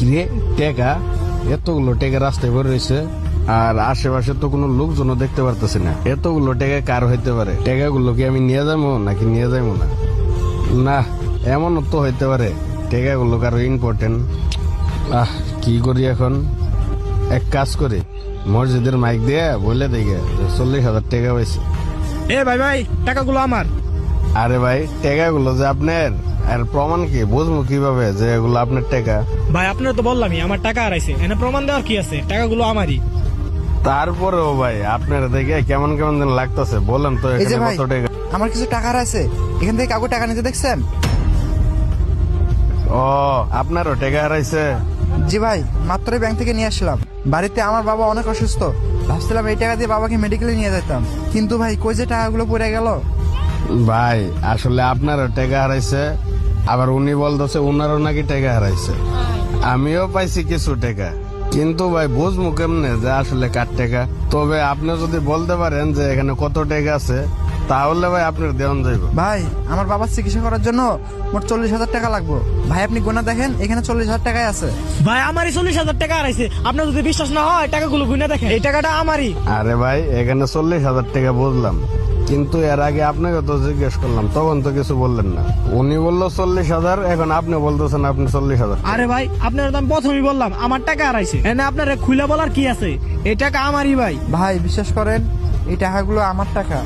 রে টেকা, এতগুলো টেকা রাস্তায় ভরে রয়েছে আর আশেপাশে তো কোনো লোকজনও দেখতে পারতেছি না। এতগুলো টেকা কার হইতে পারে? টেকাগুলো কি আমি নিয়ে যাবো নাকি নিয়ে যাবো না? না, এমনও তো হইতে পারে টেকাগুলো কারো ইম্পর্টেন্ট। কি করি এখন? এক কাজ করি, মসজিদের মাইক দিয়ে বলে দেখে 40,000 টাকা পাইছে। এ ভাই ভাই, টাকাগুলো আমার। আরে ভাই, টাকাগুলো যে আপনার, আর প্রমাণ কি? বুঝবো কিভাবে যে এগুলো আপনার টাকা? ভাই আপনার তো বললামই আমার টাকা হারাইছে, এনে প্রমাণ দেওয়ার কি আছে? টাকাগুলো আমারই। তারপরেও ভাই আপনার দেখে কেমন কেমন দিন লাগতেছে, বলেন তো এই যে এখানে ভাই, কত টাকা? আমার কিছু টাকা আছে, এখান থেকে কাউকে টাকা নিতে দেখছেন? ও, আপনারও টাকা হারাইছে? জি ভাই, মাত্রই ব্যাংক থেকে নিয়ে আসলাম। বাড়িতে আমার বাবা অনেক অসুস্থ, ভাবছিলাম এই টাকা দিয়ে বাবাকে মেডিকেলে নিয়ে যেতাম, কিন্তু ভাই কই যে টাকাগুলো পড়ে গেল। ভাই আসলে আপনারও টাকা হারাইছে, আবার উনি বলতেছে উনারও নাকি টাকা হারাইছে। আমিও পাইছি কিছু টাকা, কিন্তু ভাই বুঝবো কেমনে যে আসলে কার টাকা? তবে আপনি যদি বলতে পারেন যে এখানে কত টাকা আছে, তাহলে ভাই আপনার দেওয়ান যাইব। ভাই আমার বাবার চিকিৎসা করার জন্য মোট 40,000 টাকা লাগবে। ভাই আপনি গোনা দেখেন, এখানে 40,000 টাকাই আছে। ভাই আমারই 40,000 টাকা হারাইছে। আপনার যদি বিশ্বাস না হয় টাকাগুলো গুনে দেখেন, এই টাকাটা আমারই। আরে ভাই, এখানে 40,000 টাকা বুঝলাম, কিন্তু এর আগে আপনাকে তো জিজ্ঞেস করলাম, তখন তো কিছু বললেন না। উনি বললো 40,000, এখন আপনি বলতেছেন আপনি 40,000। আরে ভাই, আপনার তো আমি প্রথমেই বললাম আমার টাকা হারাইছে, এনে আপনার খুলে বলার কি আছে? এই টাকা আমারই ভাই। ভাই বিশ্বাস করেন, এই টাকাগুলো আমার টাকা।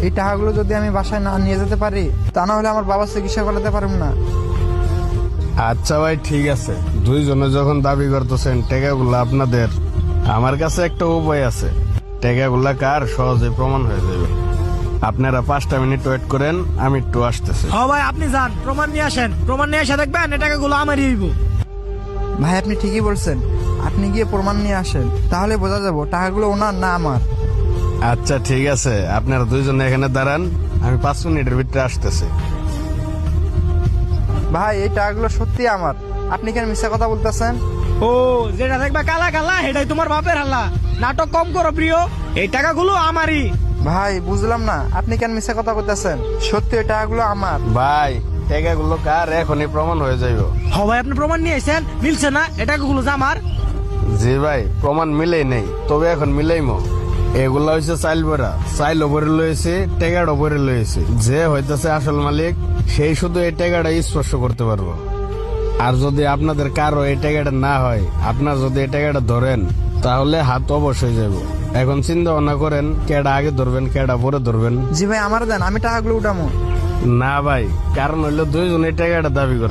এই টাকাগুলো যদি আমি বাসায় না নিয়ে যেতে পারি, তা না হলে আমার বাবার চিকিৎসা করাতে পারব না। আচ্ছা ভাই, ঠিক আছে, দুইজনে যখন দাবি করতেছেন টাকাগুলো আপনাদের, আমার কাছে একটা উপায় আছে। টাকাগুলা কার সহজে প্রমাণ হয়ে যাবে। আপনারা 5টা মিনিট ওয়েট করেন, আমি একটু আসতেছি। হ ভাই, আপনি যান, প্রমাণ নিয়ে আসেন। প্রমাণ নিয়ে এসে দেখবেন এই টাকাগুলো আমারই হইব। ভাই আপনি ঠিকই বলছেন, আপনি গিয়ে প্রমাণ নিয়ে আসেন, তাহলে বোঝা যাবো টাকাগুলো ওনার না আমার। আচ্ছা ঠিক আছে, আপনারা দুইজনে এখানে দাঁড়ান, আমি 5 মিনিটের ভিতরে আসতেছি। ভাই এই টাকাগুলো সত্যি আমার, আপনি কেন মিথ্যা কথা বলতেছেন? ও, যেটা দেখবা কালা কালা, এটাই তোমার বাপের হাল্লা। নাটক কম করো প্রিয়, এই টাকাগুলো আমারই। ভাই বুঝলাম না, আপনি কেন মিথ্যা কথা বলতেছেন? সত্যি এই টাকাগুলো আমার। ভাই টাকাগুলো কার এখনই প্রমাণ হয়ে যাইব। হ ভাই, আপনি প্রমাণ নিয়ে এসেছেন, মিলছে না? এই টাকাগুলো যে আমার। জি ভাই, প্রমাণ মিলেই নেই, তবে এখন মিলাইমো। এগুলা হয়েছে চাইল বড়া, চাইল ওপরে লয়েছে, টেগার ওপরে লয়েছে। যে হইতেছে আসল মালিক, সেই শুধু এই টেগাটা স্পর্শ করতে পারবো। আর যদি আপনাদের কারো এই টেগাটা না হয়, আপনার যদি এই টেগাটা ধরেন, তাহলে হাত অবশ্যই যাব। এখন চিন্তা ভাবনা করেন, কেডা আগে ধরবেন কেডা পরে ধরবেন। জি ভাই আমার দেন, আমি টাকাগুলো উঠামো। না ভাই, কারণ হইলো দুইজনে এই টেগাটা দাবি করছে।